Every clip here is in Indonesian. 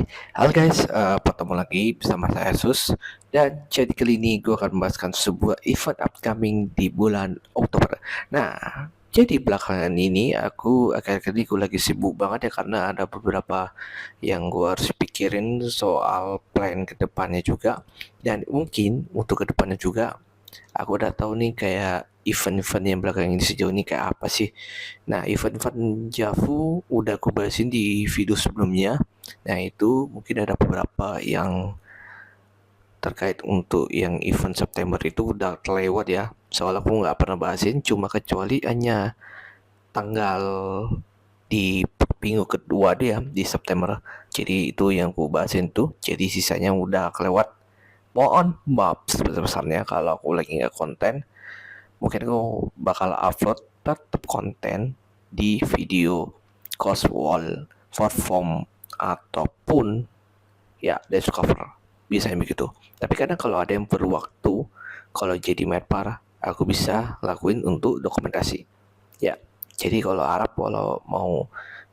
Halo guys, bertemu lagi bersama saya Sus. Dan jadi kali ini gue akan membahaskan sebuah event upcoming di bulan Oktober. Nah, jadi belakangan ini aku akhir-akhir ini gue lagi sibuk banget ya, karena ada beberapa yang gue harus pikirin soal plan kedepannya juga. Dan mungkin untuk kedepannya juga aku udah tahu nih kayak event-event yang belakangan ini sejauh ini kayak apa sih. Nah, event-event Javu udah aku bahasin di video sebelumnya. Nah, itu mungkin ada beberapa yang terkait untuk yang event September itu udah terlewat ya. Soalnya aku nggak pernah bahasin, cuma kecuali hanya tanggal di minggu kedua dia di September. Jadi itu yang aku bahasin tuh. Jadi sisanya udah kelewat. Mohon maaf sebesar-besarnya kalau aku lagi nggak konten. Mungkin aku bakal upload tetap konten di video Coswall, short form ataupun ya desk cover, bisa yang begitu. Tapi kadang kalau ada yang perlu waktu, kalau jadi medpar aku bisa lakuin untuk dokumentasi ya. Jadi kalau mau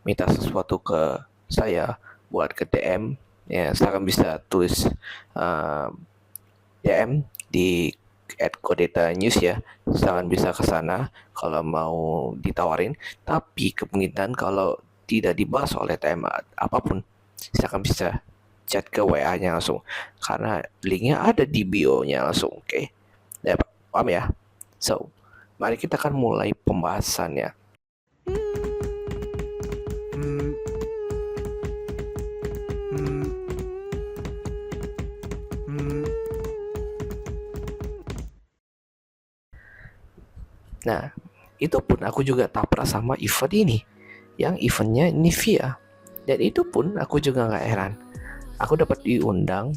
minta sesuatu ke saya buat ke DM ya, silakan bisa tulis uh, DM di @kodeta news ya. Silakan bisa ke sana kalau mau ditawarin. Tapi kemungkinan kalau tidak dibahas oleh TM apapun, silakan bisa chat ke WA-nya langsung, karena linknya ada di bio-nya langsung. Oke, ya, paham ya? So, mari kita akan mulai pembahasannya. Nah, itu pun aku juga tak pernah sama event ini, yang eventnya Nivea. Dan itu pun aku juga nggak heran. Aku dapat diundang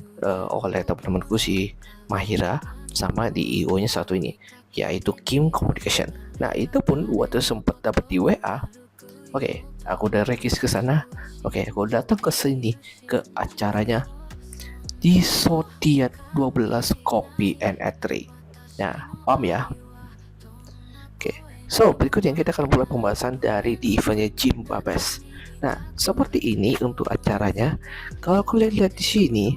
oleh teman-temanku si Mahira sama di IO-nya satu ini, yaitu Kim Communication. Nah, itu pun waktu sempat dapat di WA. Oke, aku udah regis ke sana. Oke, aku datang ke sini ke acaranya di Zodiac 12 Copy and Eatery. Nah, paham ya? Oke, so berikutnya kita akan mulai pembahasan dari di eventnya Jim Babes. Nah, seperti ini untuk acaranya. Kalau kalian lihat di sini,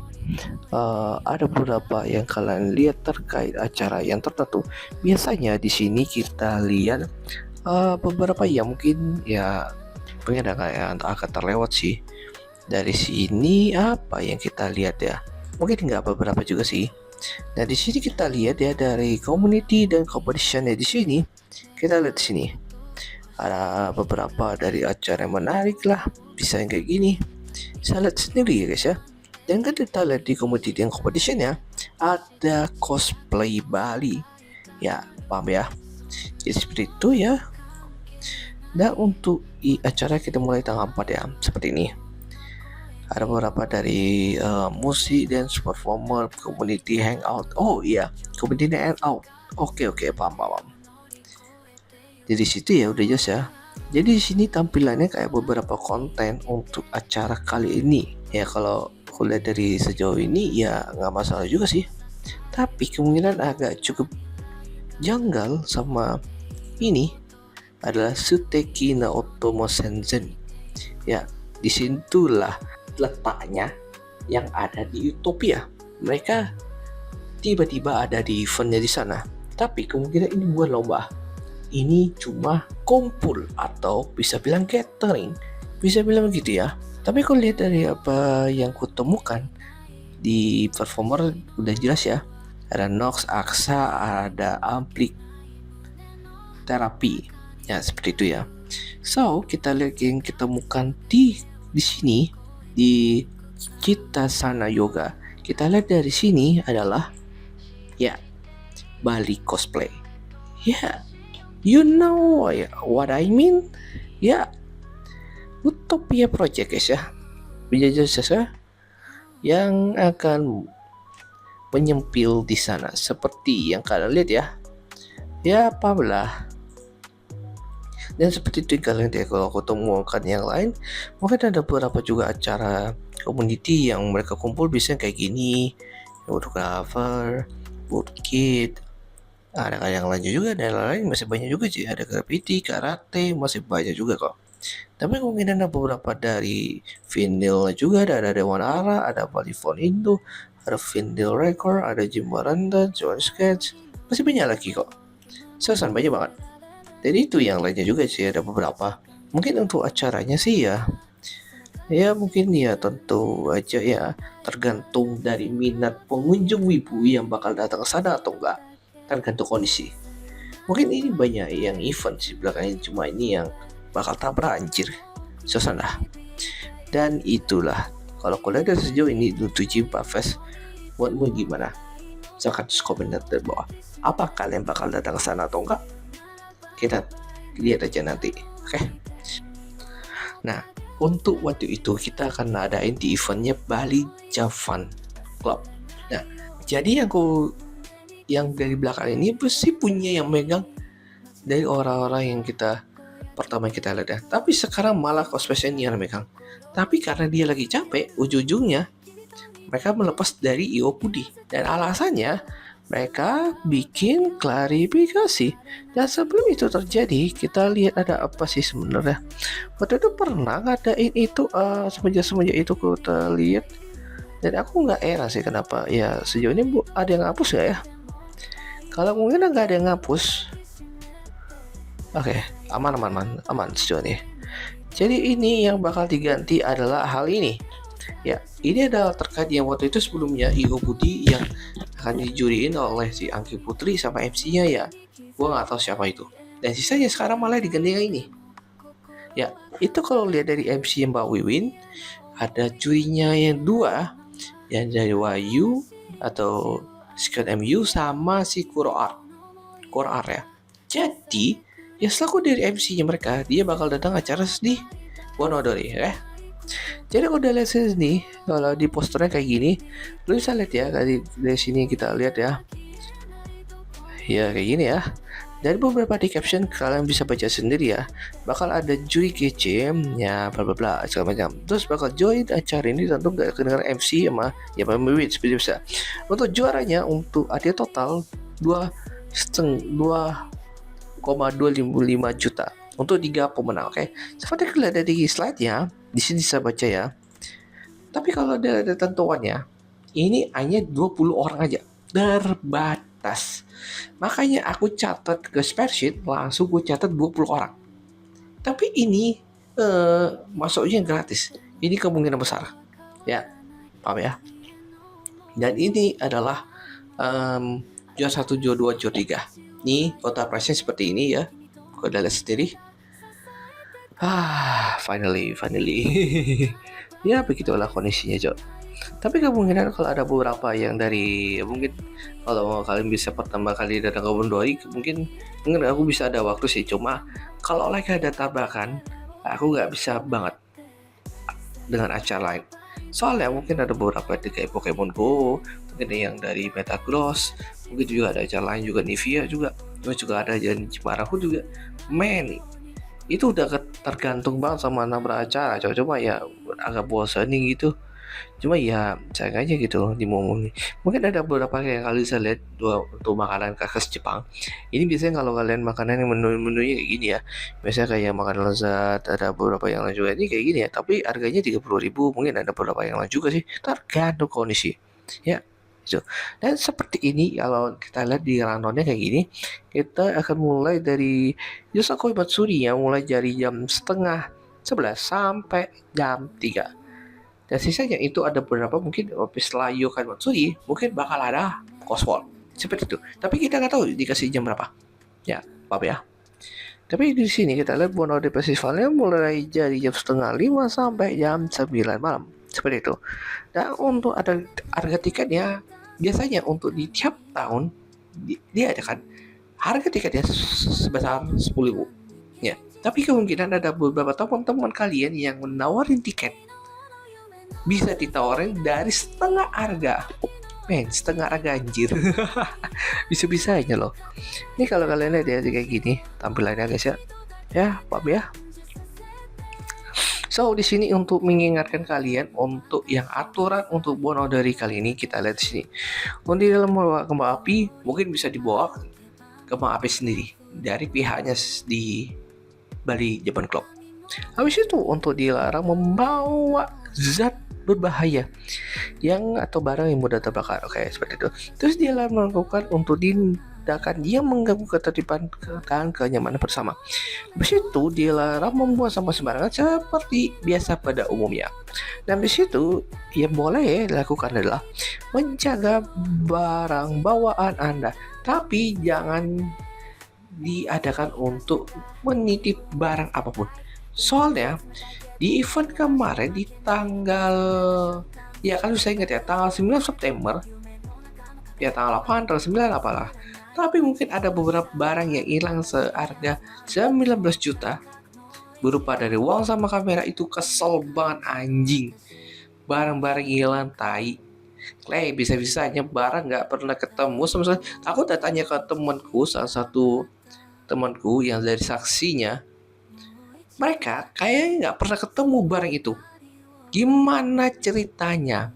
ada beberapa yang kalian lihat terkait acara yang tertentu. Biasanya di sini kita lihat beberapa yang mungkin ya pengen ada yang akan terlewat sih. Dari sini apa yang kita lihat ya? Mungkin nggak beberapa juga sih. Nah, di sini kita lihat ya dari community dan competition di sini. Kita lihat di sini ada beberapa dari acara yang menarik lah, bisa yang kayak gini. Saya lihat sendiri ya guys ya. Dan kan kita lihat di community dan competition ya, ada cosplay Bali. Ya, paham ya? Jadi seperti itu ya. Dan untuk acara kita mulai tanggal 4 ya, seperti ini. Ada beberapa dari musik dan performer, community hangout. Oh iya, community hangout. Oke, paham, paham. Jadi situ ya udah jelas ya. Jadi di sini tampilannya kayak beberapa konten untuk acara kali ini. Ya kalau aku lihat dari sejauh ini ya nggak masalah juga sih. Tapi kemungkinan agak cukup janggal sama ini adalah Suteki na Otomo Senzen. Ya, disitulah letaknya yang ada di Utopia. Mereka tiba-tiba ada di eventnya di sana. Tapi kemungkinan ini bukan lomba. Ini cuma kumpul atau bisa bilang catering, bisa bilang gitu ya. Tapi kalau lihat dari apa yang kutemukan di performer udah jelas ya, ada Nox, Aksa, ada Amplik terapi ya, seperti itu ya. So kita lihat yang kita temukan di sini di Cita Sana Yoga. Kita lihat dari sini adalah ya Bali cosplay ya. You know what I mean? Ya, Utopia Project guys ya. Penjajah jasa yang akan menyempil di sana seperti yang kalian lihat ya. Ya, apalah. Dan seperti itu kalian lihat ya, kalau aku temukan yang lain, mungkin ada beberapa juga acara community yang mereka kumpul bisa kayak gini, fotografer, bootkit, ada yang lain juga, dan lain masih banyak juga sih, ada graffiti, karate, masih banyak juga kok. Tapi kemungkinan ada beberapa dari vinyl juga, ada warna Ara, ada Polyphone Indo, ada vinyl record, ada Jim Baranda, Joan Sketch, masih banyak lagi kok. Seriusan banyak banget. Dan itu yang lainnya juga sih, ada beberapa. Mungkin untuk acaranya sih ya mungkin ya tentu aja ya tergantung dari minat pengunjung wibu yang bakal datang ke sana atau enggak, tergantung kondisi. Mungkin ini banyak yang event sih belakangnya, cuma ini yang bakal tabrak anjir suasana. Dan itulah kalau kalian dari sejauh ini untuk Jimpa Fest, buatmu gimana? Silahkan tulis komentar di bawah. Apa kalian bakal datang ke sana atau enggak? Kita lihat aja nanti. Oke. Nah, untuk waktu itu kita akan adain di eventnya Bali Javan Club. Nah, jadi yang dari belakang ini pasti punya yang megang dari orang-orang yang pertama kita lihat ya. Tapi sekarang malah cosplaynya yang megang. Tapi karena dia lagi capek, ujung-ujungnya mereka melepas dari IO Pudi. Dan alasannya mereka bikin klarifikasi. Dan sebelum itu terjadi, kita lihat ada apa sih sebenarnya. Waktu itu pernah ngadain itu semenjak itu kita lihat. Dan aku nggak heran sih kenapa ya sejauh ini ada yang ngapus nggak ya? Kalau mungkin nggak ada yang ngapus, oke, aman sejauh ini. Jadi ini yang bakal diganti adalah hal ini. Ya, ini adalah terkait yang waktu itu sebelumnya IO Budi yang akan dijuriin oleh si Angki Putri sama MC-nya ya. Gua nggak tahu siapa itu. Dan sisanya sekarang malah diganti yang ini. Ya, itu kalau lihat dari MC Mbak Wiwin, ada jurinya yang dua, yang dari Wayu atau Scott MU sama si Kuro Art ya. Jadi, ya selaku dari MC-nya mereka, dia bakal datang acara di Wonodori ya. Jadi kalau udah lihat sini, kalau di posternya kayak gini, lu bisa lihat ya dari sini kita lihat ya. Ya kayak gini ya. Dari beberapa di caption kalian bisa baca sendiri ya. Bakal ada juri kece ya bla bla bla segala macam. Terus bakal join acara ini tentu gak kedengar MC sama ya pemimpin seperti bisa. Untuk juaranya untuk ada total 2,255 juta untuk 3 pemenang, oke. Seperti kalian ada di slide-nya, di sini bisa baca ya. Tapi kalau ada tentuannya, ini hanya 20 orang aja, terbatas. Makanya aku catat ke spreadsheet, langsung gue catat 20 orang. Tapi ini masuknya gratis. Ini kemungkinan besar. Ya, paham ya? Dan ini adalah juara 1, juara 2, juara 3. Ini total price-nya seperti ini ya. Kau udah lihat sendiri. Finally. Ya begitulah kondisinya, Cok. Tapi kemungkinan kalau ada beberapa yang dari mungkin kalau kalian bisa pertama kali datang ke Bondori, mungkin aku bisa ada waktu sih. Cuma kalau lagi ada tabrakan, aku nggak bisa banget dengan acara lain. Soalnya mungkin ada beberapa kayak Pokemon Go, mungkin yang dari Metagross, mungkin juga ada acara lain juga Nivea juga. Terus juga ada yang Cimarahu juga. Men, itu udah tergantung banget sama nama acara. Cuma ya agak bosanin gitu. Cuma ya sayang aja gitu di momen. Mungkin ada beberapa yang kalian bisa lihat untuk makanan khas Jepang. Ini biasanya kalau kalian makanan yang menunya kayak gini ya. Biasanya kayak makanan lezat, ada beberapa yang lain juga ini kayak gini ya. Tapi harganya 30.000, mungkin ada beberapa yang lain juga sih. Tergantung kondisi. Ya. So, dan seperti ini kalau kita lihat di rundownnya kayak gini, kita akan mulai dari Yosakoi Matsuri yang mulai dari jam 10:30 sampai jam 3. Dan sisanya itu ada beberapa mungkin setelah Yokan Matsuri mungkin bakal ada Cosworld seperti itu. Tapi kita nggak tahu dikasih jam berapa. Ya, apa ya? Tapi di sini kita lihat Bonode Festivalnya mulai dari jam 4:30 sampai jam 9 malam. Seperti itu. Dan untuk ada harga tiketnya biasanya untuk di tiap tahun dia ada kan harga tiketnya sebesar 10.000. Ya. Tapi kemungkinan ada beberapa teman-teman kalian yang menawarin tiket bisa ditawarin dari setengah harga. Setengah harga anjir. Bisa-bisanya loh. Ini kalau kalian lihat ya kayak gini tampilannya guys ya. Ya, paham ya. So di sini untuk mengingatkan kalian untuk yang aturan untuk Bonodori kali ini kita lihat di sini. Untuk di dalam kembang api mungkin bisa dibawa kembang api sendiri dari pihaknya di Bali Japan Club. Habis itu untuk dilarang membawa zat berbahaya yang atau barang yang mudah terbakar, oke, seperti itu. Terus dia melakukan untuk tindakan yang mengganggu ketertiban dan kenyamanan bersama. Habis itu dilarang membuang sampah sembarangan seperti biasa pada umumnya. Dan habis itu yang boleh dilakukan adalah menjaga barang bawaan Anda, tapi jangan diadakan untuk menitip barang apapun. Soalnya di event kemarin di tanggal, ya kalau saya ingat ya, tanggal 9 September, ya tanggal 8, tanggal 9 apalah. Tapi mungkin ada beberapa barang yang hilang seharga 19 juta berupa dari uang sama kamera. Itu kesel banget anjing. Barang-barang hilang tai. Bisa-bisanya barang nggak pernah ketemu sama sekali. Aku udah tanya ke temanku, salah satu temanku yang dari saksinya, mereka kayaknya nggak pernah ketemu barang itu. Gimana ceritanya?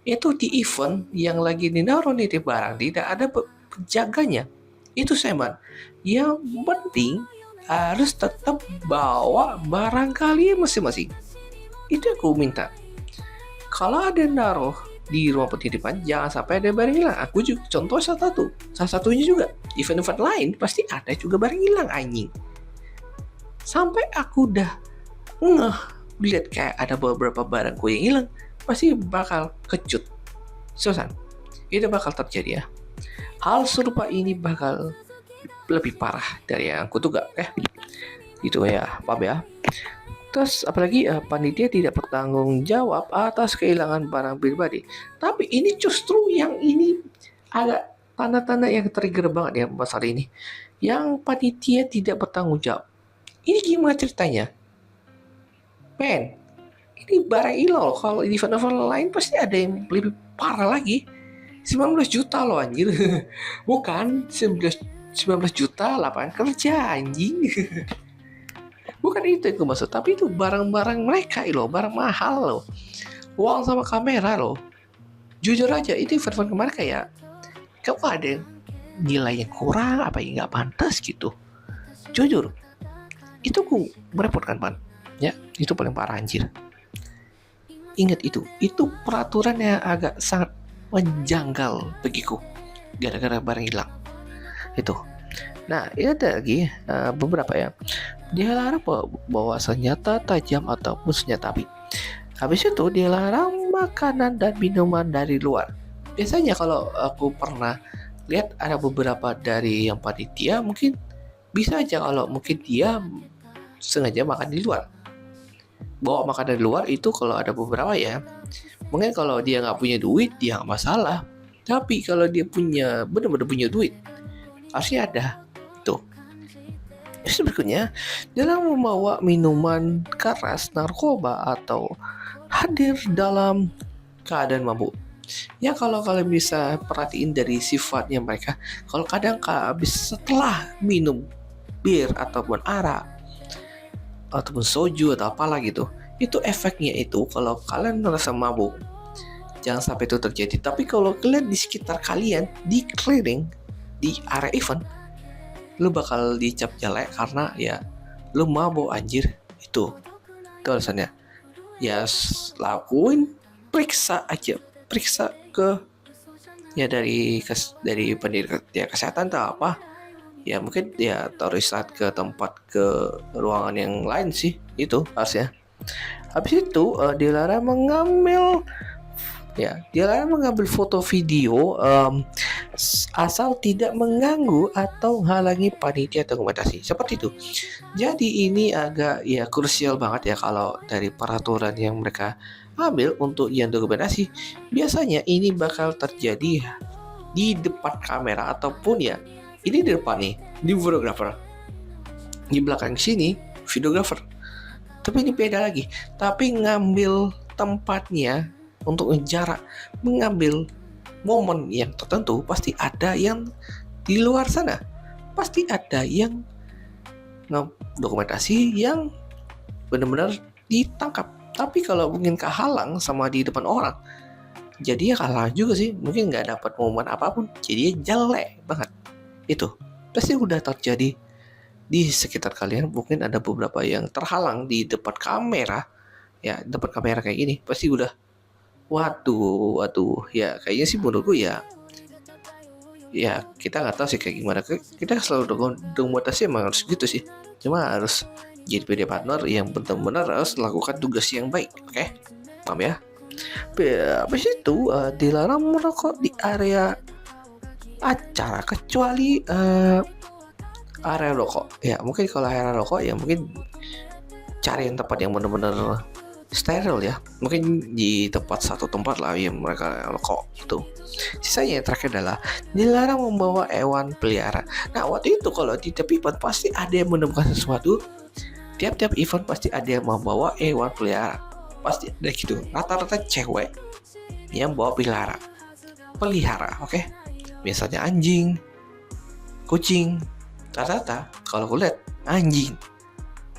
Itu di event yang lagi dinaruh nitip barang tidak ada penjaganya. Itu Seman. Yang penting harus tetap bawa barang kalian masing-masing. Itu aku minta. Kalau ada naruh di ruang penitipan, jangan sampai ada barang hilang. Aku juga contoh salah satunya juga event-event lain pasti ada juga barang hilang anjing. Sampai aku udah ngeh lihat kayak ada beberapa barangku yang hilang, pasti bakal kecut. Susan, itu bakal terjadi ya. Hal serupa ini bakal lebih parah dari yang aku duga. Gitu ya, paham ya. Terus apalagi panitia tidak bertanggung jawab atas kehilangan barang pribadi. Tapi ini justru yang ini agak tanda-tanda yang trigger banget ya masalah ini. Yang panitia tidak bertanggung jawab. Ini gimana ceritanya? Men, ini barang ilegal. Kalau di event-event lain pasti ada yang lebih parah lagi. 19 juta loh anjir. Bukan 19 juta lapangan kerja anjing. Bukan itu yang gue maksud, tapi itu barang-barang mereka loh, barang mahal loh. Uang sama kamera loh. Jujur aja, itu event-event kemarin kayak kamu ada yang nilainya kurang, apa yang nggak pantas gitu. Jujur, itu gue merepotkan pan. Ya, itu paling parah anjir. Ingat itu peraturan yang agak sangat menjanggal bagiku. Gara-gara barang hilang. Itu. Nah, ini ada lagi beberapa ya. Dilarang bawa senjata tajam ataupun senjata api. Habis itu dilarang makanan dan minuman dari luar. Biasanya kalau aku pernah lihat ada beberapa dari yang panitia mungkin bisa aja kalau mungkin dia sengaja makan di luar. Bawa makan dari luar itu kalau ada beberapa ya. Mungkin kalau dia nggak punya duit dia nggak masalah. Tapi kalau dia benar-benar punya duit, harusnya ada. Tuh. Terus berikutnya, dalam membawa minuman keras, narkoba atau hadir dalam keadaan mabuk. Ya kalau kalian bisa perhatiin dari sifatnya mereka, kalau kadang habis setelah minum bir ataupun arak ataupun soju atau apalah gitu, itu efeknya itu kalau kalian merasa mabuk, jangan sampai itu terjadi. Tapi kalau kalian di sekitar kalian, di keliling, di area event, lu bakal dicap jelek karena ya lu mabuk anjir. Itu alasannya. Ya lakuin, periksa ke ya dari pendidikan ya kesehatan atau apa ya, mungkin ya taruh saat ke tempat ke ruangan yang lain sih, itu harusnya. Habis itu dilarang mengambil foto video asal tidak mengganggu atau halangi panitia dokumentasi, seperti itu. Jadi ini agak ya krusial banget ya kalau dari peraturan yang mereka ambil untuk yang dokumentasi. Biasanya ini bakal terjadi di depan kamera ataupun ya ini di depan nih, di fotografer, di belakang sini videografer. Tapi ini beda lagi, tapi ngambil tempatnya untuk jarak, mengambil momen yang tertentu, pasti ada yang di luar sana, pasti ada yang dokumentasi yang benar-benar ditangkap. Tapi kalau mungkin kehalang sama di depan orang, jadi ya kalah juga sih, mungkin nggak dapat momen apapun, jadi jelek banget. Itu pasti udah terjadi di sekitar kalian mungkin ada beberapa yang terhalang di depan kamera, ya depan kamera kayak gini, pasti udah waduh, ya kayaknya sih menurutku ya kita nggak tahu sih kayak gimana. Kita selalu dokumentasi emang harus gitu sih, cuma harus jadi PD partner yang benar-benar harus melakukan tugas yang baik. Oke, paham ya. Habis itu dilarang merokok di area acara kecuali area rokok. Ya mungkin kalau area rokok ya mungkin cari yang tempat yang benar-benar steril ya, mungkin di satu tempat lah yang mereka rokok itu. Sisanya yang terakhir adalah dilarang membawa hewan pelihara. Nah waktu itu kalau di tiap event pasti ada yang menemukan sesuatu. Tiap-tiap event pasti ada yang membawa hewan pelihara, pasti ada gitu. Rata-rata cewek yang bawa pelihara, oke? Biasanya anjing, kucing, rata-rata kalau aku lihat anjing,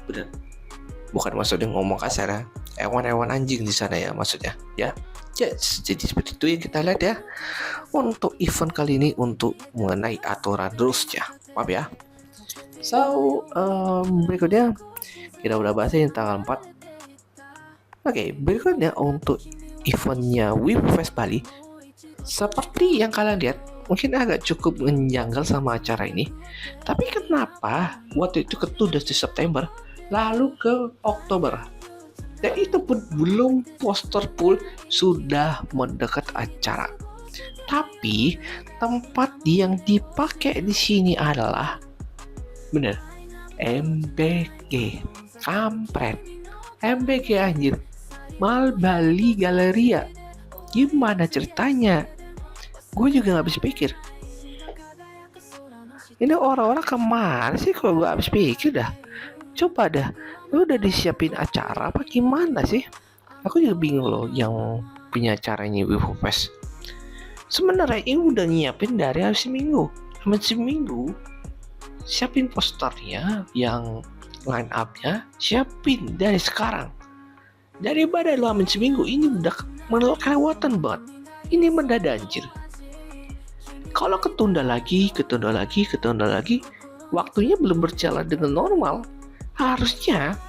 bener. Bukan maksudnya ngomong kasar ya, hewan-hewan anjing di sana ya maksudnya ya. Jadi seperti itu yang kita lihat ya untuk event kali ini untuk mengenai aturan rulesnya, maaf ya. So berikutnya kita udah bahas ini tanggal 4. Oke, berikutnya untuk eventnya Wibu Fest Bali, seperti yang kalian lihat mungkin agak cukup menjanggal sama acara ini. Tapi kenapa waktu itu ketunda di September lalu ke Oktober? Dan itu pun belum poster full, sudah mendekat acara. Tapi tempat yang dipakai di sini adalah bener MBG, kampret, MBG anjir, Mal Bali Galeria. Gimana ceritanya? Gue juga gak habis pikir. Ini orang-orang kemana sih kalau gue habis pikir dah. Coba dah, lu udah disiapin acara apa gimana sih? Aku juga bingung loh yang punya acaranya Wibu Fest. Sebenarnya ini udah nyiapin dari hari seminggu. Siapin posternya, yang line up-nya siapin dari sekarang. Daripada lu amin seminggu, ini udah kelewatan banget. Ini mendadak anjir. Kalau ketunda lagi, waktunya belum berjalan dengan normal. Harusnya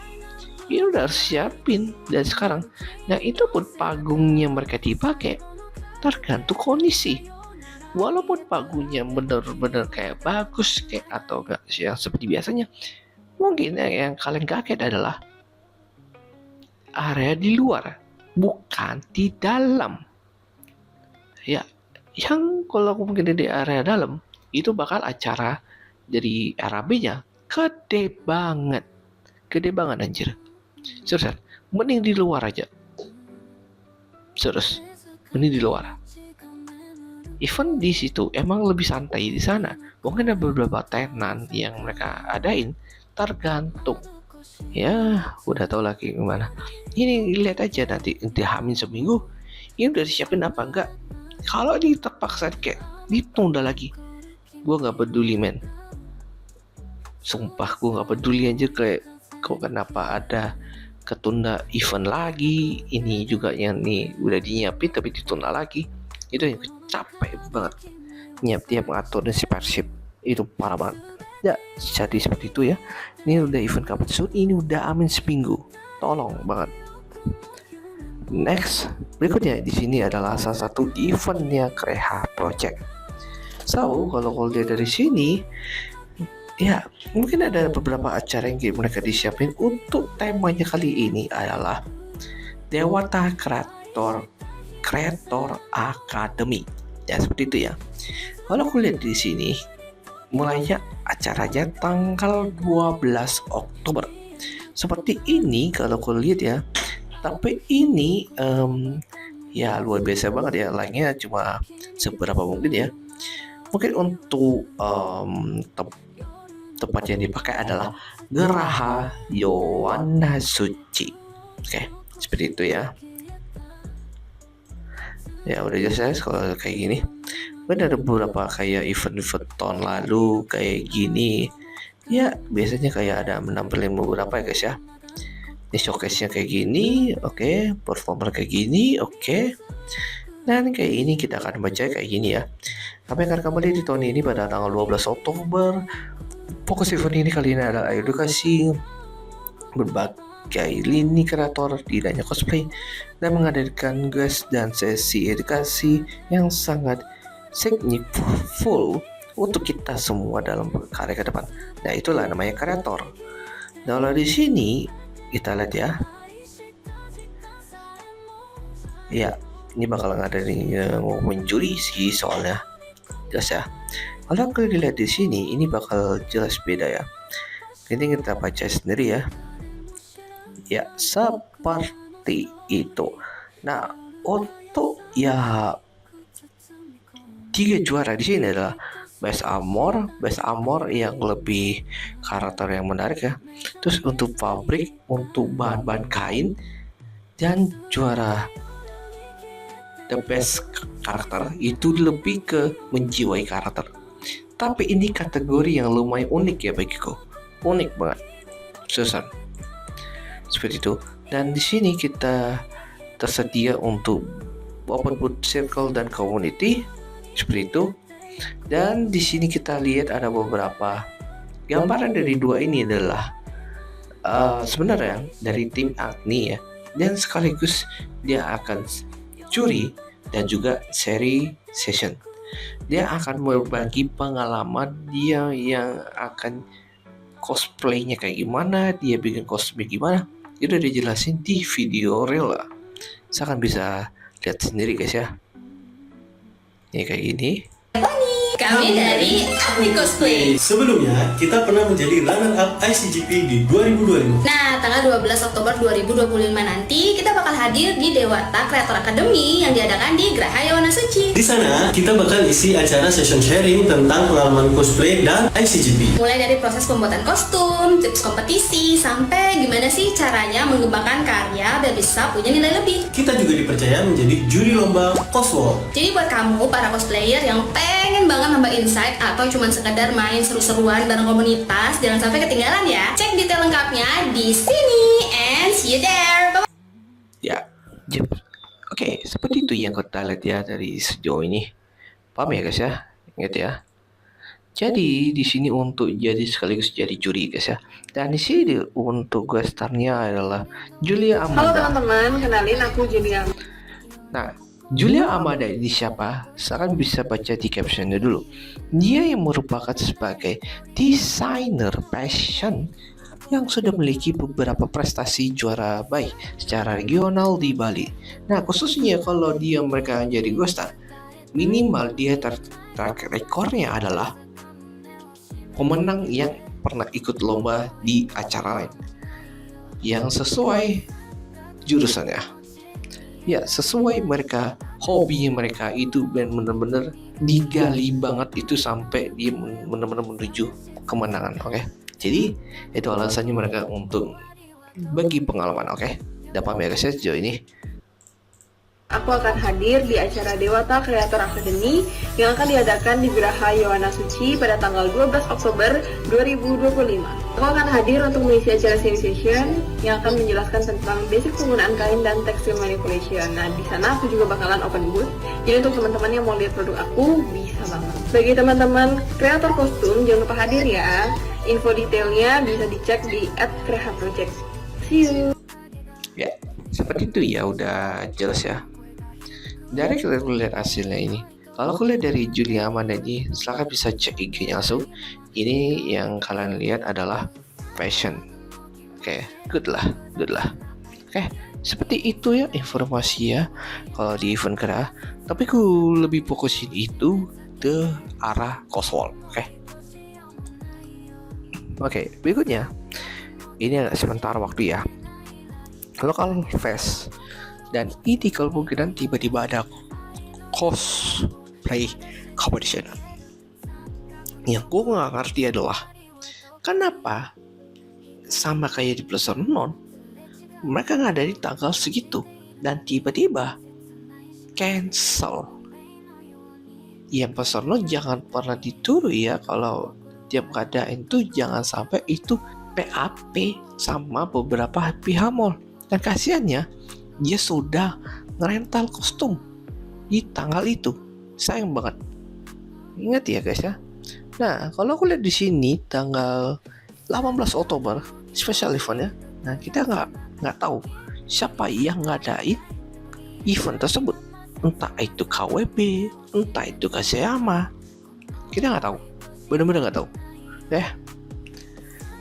ini udah harus siapin dari sekarang. Nah itu pun panggungnya mereka dipakai tergantung kondisi. Walaupun panggungnya bener-bener kayak bagus kayak atau enggak yang seperti biasanya, mungkin yang kalian kaget adalah area di luar, bukan di dalam. Ya, yang kalau mungkin di area dalam itu bakal acara dari RAB-nya gede banget anjir. Serius, mending di luar aja. Serius, mending di luar. Event di situ emang lebih santai di sana. Mungkin ada beberapa tenan yang mereka adain, tergantung. Ya, udah tahu lagi gimana. Ini lihat aja nanti hamin seminggu. Ini udah disiapin apa enggak? Kalau terpaksa kayak ditunda lagi, gue nggak peduli men. Sumpah gue nggak peduli aja kayak kok kenapa ada ketunda event lagi. Ini juga yang nih udah dinyiapin tapi ditunda lagi. Itu yang capek banget. Tiap ngatur si Persib itu parah banget. Ya jadi seperti itu ya. Ini udah event kapan sih? Ini udah amin seminggu. Tolong banget. Next, berikutnya di sini adalah salah satu eventnya Kreha Project. So, kalau lihat dari sini, ya mungkin ada beberapa acara yang mereka disiapin. Untuk temanya kali ini adalah Dewata Creator Academy. Ya seperti itu ya. Kalau aku lihat di sini, mulainya acaranya tanggal 12 Oktober. Seperti ini kalau aku lihat ya. Tapi ini ya luar biasa banget ya, like-nya cuma seberapa mungkin ya. Mungkin untuk tempat yang dipakai adalah Geraha Yowana Suci. Oke, seperti itu ya. Ya udah jelas kalau kayak gini. Ada beberapa kayak event-event tahun lalu kayak gini. Ya biasanya kayak ada menampilkan beberapa ya guys ya. Ini showcase-nya kayak gini, oke. Performer kayak gini, oke. Dan kayak ini kita akan baca kayak gini ya. Kami akan kembali di tahun ini pada tanggal 12 Oktober Fokus event ini kali ini adalah edukasi berbagai lini kreator di dunia cosplay dan menghadirkan guest dan sesi edukasi yang sangat significant untuk kita semua dalam karya ke depan. Nah, itulah namanya kreator. Nah, kalau di sini kita lihat ya. Ya, ini bakal ngadain ngomongin juri sih soalnya. Jelas ya. Kalau kalian dilihat di sini, ini bakal jelas beda ya. Ini kita baca sendiri ya. Ya, seperti itu. Nah, untuk ya 3 juara di sini adalah Best Armor yang lebih karakter yang menarik ya. Terus untuk pabrik, untuk bahan-bahan kain, dan juara The Best karakter itu lebih ke menjiwai karakter. Tapi ini kategori yang lumayan unik ya bagiku. Unik banget. Susan. Seperti itu. Dan di sini kita tersedia untuk open boot circle dan community seperti itu. Dan di sini kita lihat ada beberapa gambaran dari dua ini adalah sebenarnya dari tim Agni ya, dan sekaligus dia akan juri dan juga seri session. Dia akan berbagi pengalaman dia yang akan cosplaynya kayak gimana, dia bikin cosplay gimana. Itu udah dijelasin di video reel lah. Saya akan bisa lihat sendiri guys ya. Ini kayak gini. Kami dari Agni Cosplay. Sebelumnya, kita pernah menjadi runner-up ICGP di 2025. Nah, tanggal 12 Oktober 2025 nanti kita bakal hadir di Dewata Creator Academy yang diadakan di Geraha Yawana Suci. Di sana, kita bakal isi acara session sharing tentang pengalaman cosplay dan ICGP. Mulai dari proses pembuatan kostum, tips kompetisi, sampai gimana sih caranya mengembangkan karya biar bisa punya nilai lebih. Kita juga dipercaya menjadi juri lomba Coswall. Jadi buat kamu para cosplayer yang pengen banget nambah insight atau cuma sekedar main seru-seruan bareng komunitas, jangan sampai ketinggalan ya. Cek detail lengkapnya di sini and see you there. Bye. Ya, oke, seperti itu yang kita lihat ya dari sejauh ini. Paham ya guys ya? Ingat ya. Jadi di sini untuk jadi sekaligus jadi juri guys ya. Dan di sini untuk guest star-nya adalah Julia Halo Amanda. teman-teman, kenalin aku Julia. Nah, Julia Amanda ini siapa? Sekarang bisa baca di captionnya dulu. Dia yang merupakan sebagai desainer fashion yang sudah memiliki beberapa prestasi juara baik secara regional di Bali. Nah, khususnya kalau mereka jadi ghosta, minimal dia track rekornya adalah pemenang yang pernah ikut lomba di acara lain yang sesuai jurusannya. Ya, sesuai mereka, hobi mereka itu benar-benar digali banget itu sampai dia benar-benar menuju kemenangan, oke? Jadi itu alasannya mereka untuk bagi pengalaman, oke? Dapat paham ya guys ya sejauh ini? Aku akan hadir di acara Dewata Creator Academy yang akan diadakan di Geraha Yawana Suci pada tanggal 12 Oktober 2025. Aku akan hadir untuk mengisi acara seri session yang akan menjelaskan tentang basic penggunaan kain dan tekstil manipulation. Nah, di sana aku juga bakalan open booth. Jadi untuk teman-teman yang mau lihat produk aku, bisa banget. Bagi teman-teman kreator kostum, jangan lupa hadir ya. Info detailnya bisa dicek di @krehaproject. See you. Ya, seperti itu ya, udah jelas ya. Dari kita lihat hasilnya ini. Kalau kulihat dari Julia Amanda ini, silahkan bisa cek IG-nya langsung. Ini yang kalian lihat adalah fashion. Oke, good lah. Oke, seperti itu ya informasi ya. Kalau di event Geraha, tapi ku lebih fokusin itu ke arah coswall. Oke, berikutnya ini adalah sementara waktu ya. Local fest. Dan ini kemungkinan tiba-tiba ada cosplay competition. Yang gue gak ngerti adalah kenapa sama kayak di Plaza Non, mereka gak ada di tanggal segitu dan tiba-tiba cancel. Yang Plaza Non jangan pernah dituruh ya, kalau tiap keadaan itu jangan sampai itu PAP sama beberapa pihak mall. Dan kasihannya dia sudah ngerental kostum di tanggal itu. Sayang banget. Ingat ya guys ya, Nah, kalau aku lihat di sini tanggal 18 Oktober special event ya. Nah, kita nggak tahu siapa yang ngadain event tersebut. Entah itu KWB, entah itu Kaseyama. Kita nggak tahu. Benar-benar nggak tahu.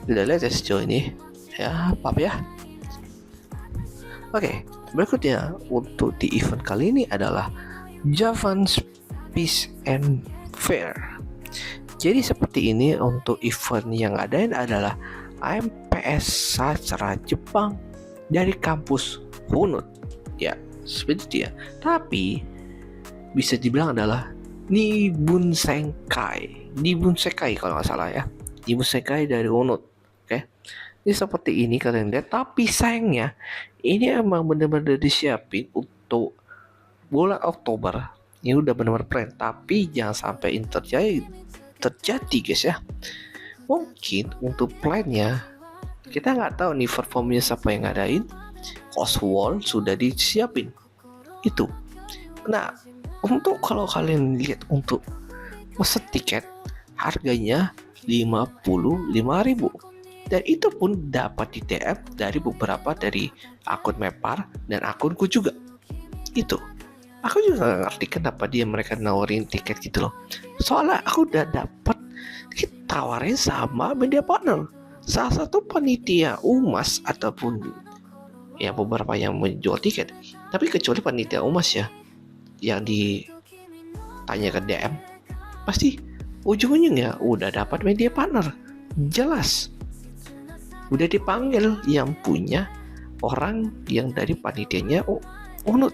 Udah lihat ya sejauh ini. Ya, apa ya? Oke, berikutnya untuk di event kali ini adalah Javan's Peace and Fair. Jadi seperti ini untuk event yang adain adalah AMPS Sastra Jepang dari kampus Hunut. Ya, seperti itu ya. Tapi bisa dibilang adalah Nibun Senkai kalau nggak salah ya. Nibun Senkai dari Hunut. Oke. Ini seperti ini kalian lihat. Tapi sayangnya ini emang benar-benar disiapin untuk bulan Oktober. Ini udah benar-benar plan. Tapi jangan sampai ini terjadi guys ya. Mungkin untuk plannya kita nggak tahu nih performnya siapa yang ngadain. Cost wall sudah disiapin itu. Nah, untuk kalau kalian lihat untuk pesan tiket harganya 55.000, dan itu pun dapat di DM dari beberapa dari akun Mepar dan akunku juga. Itu aku juga gak ngerti kenapa mereka nawarin tiket gitu loh. Soalnya aku udah dapat ditawarin sama media partner, salah satu panitia Umas ataupun ya beberapa yang menjual tiket. Tapi kecuali panitia Umas ya, yang ditanya ke DM, pasti ujung-ujungnya udah dapat media partner. Jelas udah dipanggil yang punya orang yang dari panitianya Unut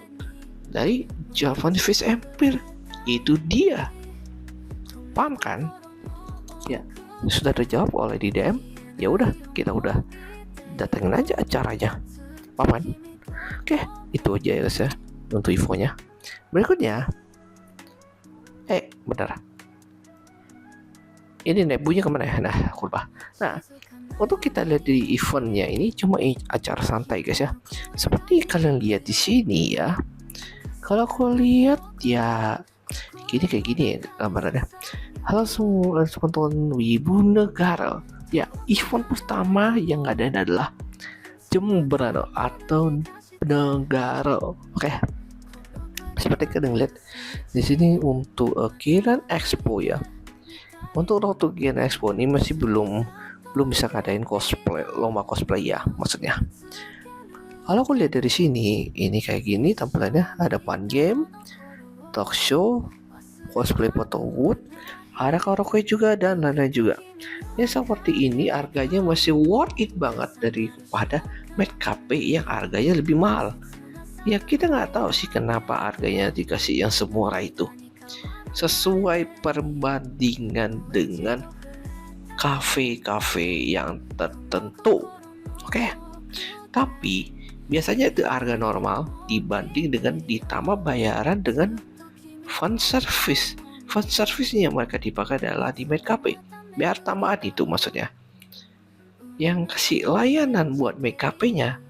dari Javan Fish Empire. Itu dia. Paham kan? Ya, sudah terjawab oleh di DM. Ya udah, kita udah datengin aja acaranya. Paham kan? Oke, itu aja ya guys ya untuk infonya. Berikutnya, bentar. Ini nebunya kemana ya? Nah, aku lupa. Nah, untuk kita lihat di eventnya ini cuma acara santai guys ya. Seperti kalian lihat di sini ya. Kalau aku lihat ya kayak gini ya gambarannya. Halo semua teman-teman Wibu Negara. Ya, event pertama yang ada adalah Jemberano atau Negara. Oke. Seperti kalian lihat di sini untuk Kiran Expo ya. Untuk Kiran Expo ini masih belum bisa ngadain cosplay, lomba cosplay ya maksudnya. Kalau aku lihat dari sini, ini kayak gini tampilannya. Ada fun game, talk show, cosplay photo booth, ada karaoke juga dan lain-lain juga. Ya seperti ini harganya masih worth it banget daripada Mad Cafe yang harganya lebih mahal. Ya kita nggak tahu sih kenapa harganya dikasih yang semurah itu. Sesuai perbandingan dengan kafe-kafe yang tertentu. Oke. Tapi biasanya itu harga normal dibanding dengan ditambah bayaran dengan fun service. Fun service yang mereka dipakai adalah di Mad Cafe. Biar tambahan itu maksudnya. Yang kasih layanan buat Mad Cafe-nya.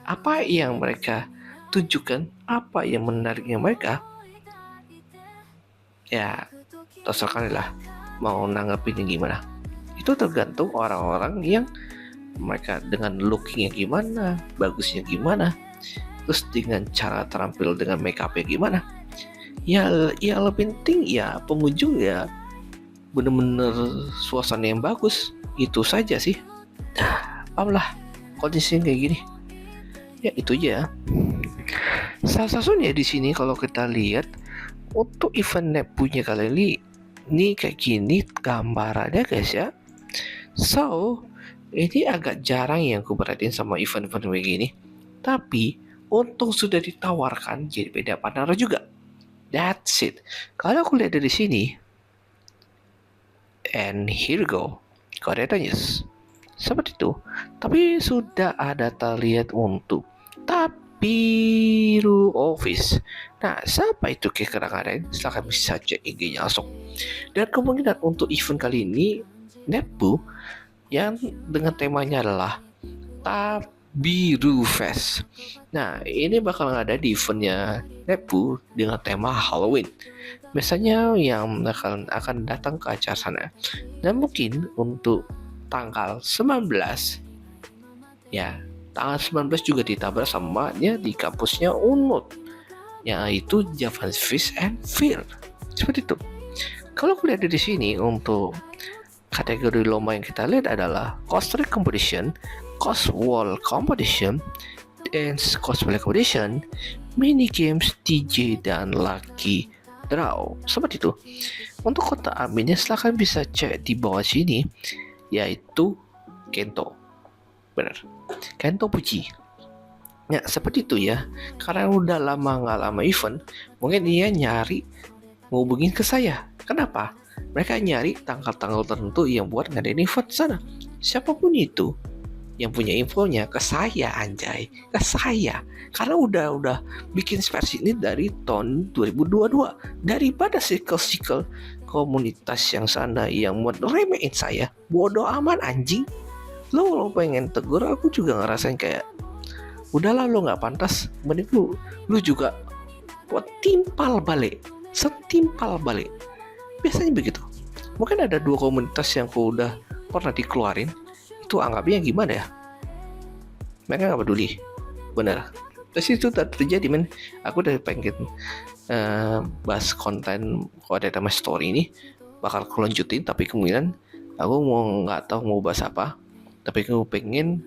Apa yang mereka tunjukkan, apa yang menariknya mereka. Ya, terserah lah mau nanggepinnya gimana. Itu tergantung orang-orang yang mereka dengan lookingnya gimana, bagusnya gimana, terus dengan cara terampil dengan make up-nya gimana. Ya lebih penting ya pengunjung ya bener-bener suasana yang bagus. Itu saja sih. Paham lah kondisi kayak gini. Ya itu aja. Salah satunya di sini kalau kita lihat untuk event punya kali ini kayak gini gambarannya guys ya. So ini agak jarang yang aku perhatiin sama event-event kayak gini. Tapi untung sudah ditawarkan jadi beda partner juga. That's it. Kalau aku lihat dari sini, and here we go, Korea News. Seperti itu. Tapi sudah ada terlihat untuk Tapiru Office. Nah, siapa itu kira-kira? Silahkan bisa cek IG-nya langsung. Dan kemungkinan untuk event kali ini, Nebu yang dengan temanya adalah Biru Fest. Nah, ini bakal ada di eventnya Nepu dengan tema Halloween. Biasanya yang akan datang ke acara sana. Dan mungkin untuk tanggal 19, ya, tanggal 19 juga ditabrak sama dia di kampusnya UNUD, yaitu Javanese Fish and Fear. Seperti itu. Kalau aku lihat di sini untuk kategori lomba yang kita lihat adalah cosplay competition, coswall competition, dance cosplay competition, mini games, DJ, dan lucky draw. Seperti itu. Untuk kota adminnya silahkan bisa cek di bawah sini, yaitu Kento. Benar, Kento Puji. Ya, seperti itu ya. Karena udah lama nggak lama event, mungkin dia nyari ngubungin ke saya. Kenapa? Mereka nyari tanggal-tanggal tertentu yang buat ngadain event sana. Siapapun itu yang punya infonya ke saya, anjay, ke saya. Karena udah bikin versi ini dari tahun 2022. Daripada circle komunitas yang sana yang mau remehin saya, bodoh amat anjing. Lo pengen tegur, aku juga ngerasain kayak udahlah, lo nggak pantas, mending lu juga buat setimpal balik. Biasanya begitu. Mungkin ada 2 komunitas yang aku udah pernah dikeluarin, itu anggapnya gimana ya? Mereka nggak peduli, bener. Terus itu terjadi, men. Aku udah pengen bahas konten tema story ini bakal aku lanjutin, tapi kemudian aku nggak tahu mau bahas apa. Tapi aku pengen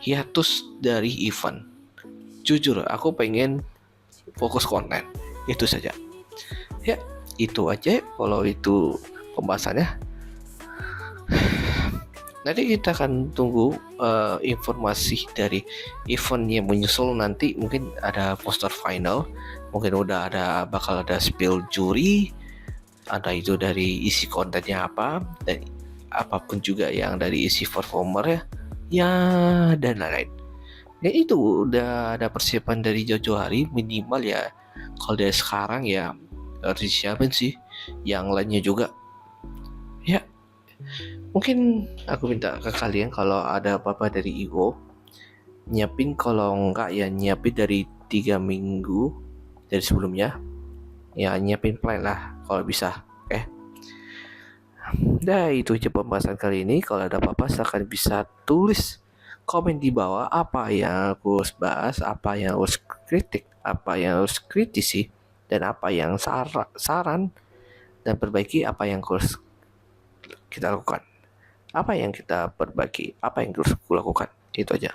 hiatus dari event. Jujur, aku pengen fokus konten. Itu saja. Ya, itu aja kalau itu pembahasannya. Nanti kita akan tunggu informasi dari event yang menyusul nanti. Mungkin ada poster final, mungkin bakal ada spill juri, ada itu dari isi kontennya apa, dan apapun juga yang dari isi performer ya dan lain-lain. Dan itu udah ada persiapan dari jauh-jauh hari, minimal ya. Kalau dari sekarang ya harus disiapin sih, yang lainnya juga. Ya, mungkin aku minta ke kalian kalau ada apa-apa dari IO nyiapin, kalau enggak ya nyiapin dari 3 minggu dari sebelumnya. Ya nyiapin plan lah kalau bisa. Oke. Nah, itu aja pembahasan kali ini. Kalau ada apa-apa silahkan bisa tulis komen di bawah apa yang aku harus bahas, apa yang harus kritik, apa yang harus kritisi, dan apa yang saran dan perbaiki, apa yang harus kita lakukan, apa yang kita perbaiki, apa yang harus aku lakukan. Itu aja.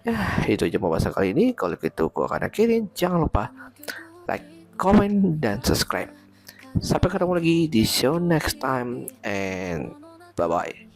Ya, itu aja pembahasan kali ini. Kalau gitu aku akan akhirin. Jangan lupa like, comment, dan subscribe. Sampai ketemu lagi di show next time, and bye-bye.